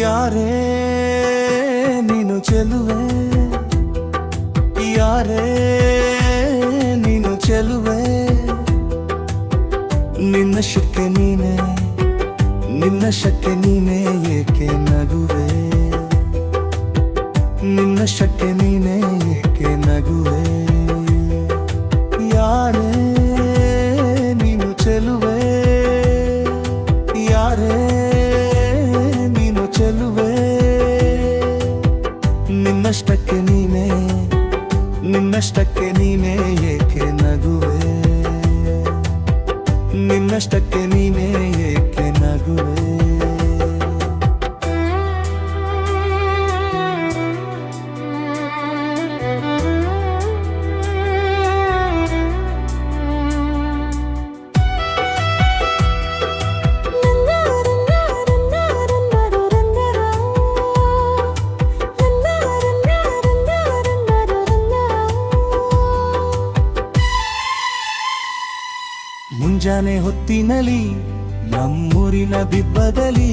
ಯಾರೇ ನೀನು ಚೆಲುವೆ, ಯಾರೇ ನೀನು ಚೆಲುವೆ, ನಿನ್ನ ಶಕ್ಕೆ ನೀನೆ, ನಿನ್ನ ಶಕ್ಕೆ ನೀನೆ ಏಕೆ ನಗುವೆ, ನಿನ್ನ ಶಕ್ಕೆ ನೀನೆ ಏಕೆ ನಗುವೆ. ಯಾರೇ ನೀನು ಚೆಲುವೆ, ಯಾರೇ ನೀನು ಚೆಲುವೆ, ನಿನ್ನಷ್ಟಕ್ಕೆ ನೀನೆ, ನಿನ್ನಷ್ಟಕ್ಕೆ ನೀನೆ ಏಕೆ ನಗುವೆ, ನಿನ್ನಷ್ಟಕ್ಕೆ ನೀನೆ ಏಕೆ ನಗುವೆ. ಮುಂಜಾನೆ ಹೊತ್ತಿನಲಿ ನಮ್ಮೂರಿನ ಬಿಬ್ಬದಲ್ಲಿ,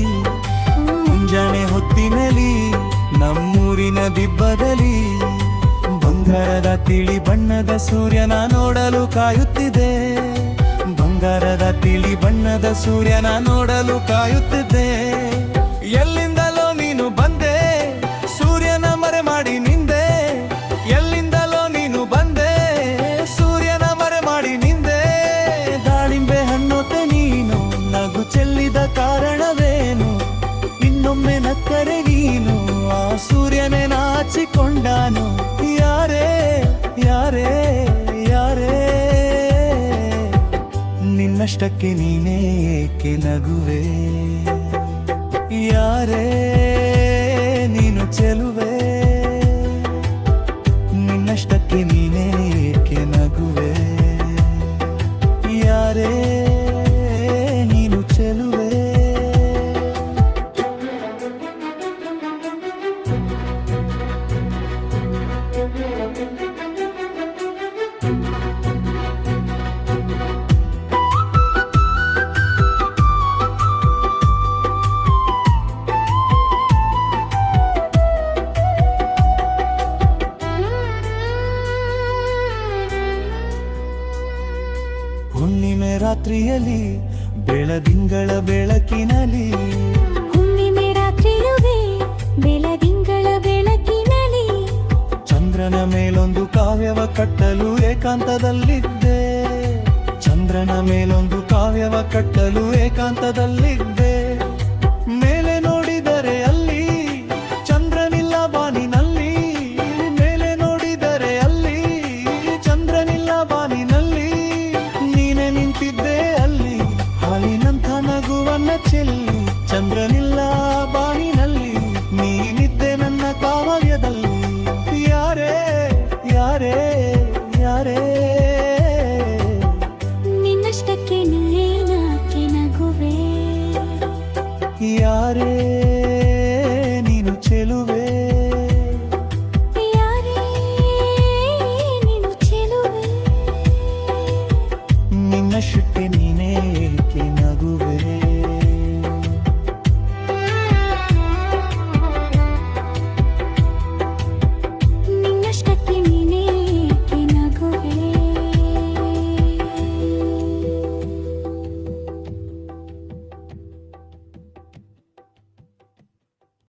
ಮುಂಜಾನೆ ಹೊತ್ತಿನಲಿ ನಮ್ಮೂರಿನ ಬಿಬ್ಬದಲ್ಲಿ, ಬಂಗಾರದ ತಿಳಿ ಬಣ್ಣದ ಸೂರ್ಯನ ನೋಡಲು ಕಾಯುತ್ತಿದೆ, ಬಂಗಾರದ ತಿಳಿ ಬಣ್ಣದ ಸೂರ್ಯನ ನೋಡಲು ಕಾಯುತ್ತಿದೆ. ಎಲ್ಲಿಂದಲೋ ನೀನು ಬಂದೆ, ಸೂರ್ಯನ ಮರೆ ಮಾಡಿ ನಿಂದೆ, ಎಲ್ಲಿಂದಲೋ ನೀನು ಬಂದೆ, ಸೂರ್ಯನ ಮರೆ ಮಾಡಿ ನಿಂದೆ. ದಾಳಿಂಬೆ ಹಣ್ಣೊತ್ತೆ ನೀನು, ನಗು ಚೆಲ್ಲಿದ ಕಾರಣವೇನು, ಇನ್ನೊಮ್ಮೆ ನಕ್ಕರೆ ನೀನು, ಆ ಸೂರ್ಯನೇ ನಾಚಿಕೊಂಡಾನು. ಯಾರೇ ಯಾರೇ ಯಾರೇ, ನಿನ್ನಷ್ಟಕ್ಕೆ ನೀನೇ ಏಕೆ ನಗುವೆ, ಯಾರೇ ನೀನು ಚೆಲುವೆ, ನಿನ್ನಷ್ಟಕ್ಕೆ ನೀನೇ ಏಕೆ ನಗುವೆ, ಯಾರೇ ನೀನು ಚೆಲುವೆ. ಹುಣ್ಣಿಮೆ ರಾತ್ರಿಯಲ್ಲಿ ಬೆಳದಿಂಗಳ ಬೆಳಕಿನಲ್ಲಿ, ಹುಣ್ಣಿಮೆ ರಾತ್ರಿಯುವೆ ಬೆಳದಿಂಗಳ ಬೆಳಕಿನಲ್ಲಿ, ಚಂದ್ರನ ಮೇಲೊಂದು ಕಾವ್ಯವ ಕಟ್ಟಲು ಏಕಾಂತದಲ್ಲಿದ್ದೆ, ಚಂದ್ರನ ಮೇಲೊಂದು ಕಾವ್ಯವ ಕಟ್ಟಲು ಏಕಾಂತದಲ್ಲಿದ್ದೆ. ಮೇಲೆ ನೋಡಿದರೆ ಅಲ್ಲಿ ಚಂದ್ರನಿಲ್ಲ ಬಾನಿನಲ್ಲಿ, ಮೇಲೆ ನೋಡಿದರೆ ಅಲ್ಲಿ ಚಂದ್ರನಿಲ್ಲ ಬಾನಿನಲ್ಲಿ, ನೀನೆ ನಿಂತಿದ್ದೆ ಅಲ್ಲಿ ಹಾಲಿನಂಥ ನಗುವನ್ನ ಚೆಲ್ಲಿ, ಚಂದ್ರನಿಲ್ಲ ಬಾನಿನಲ್ಲಿ, ನೀನಿದ್ದೆ ನನ್ನ ಕಾವ್ಯದಲ್ಲಿ. ಯಾರೇ ಯಾರೇ ಯಾರೇ, ನಿನ್ನಷ್ಟಕ್ಕೆ ನೀನಾಕೆ ನಗುವೆ, ಯಾರೇ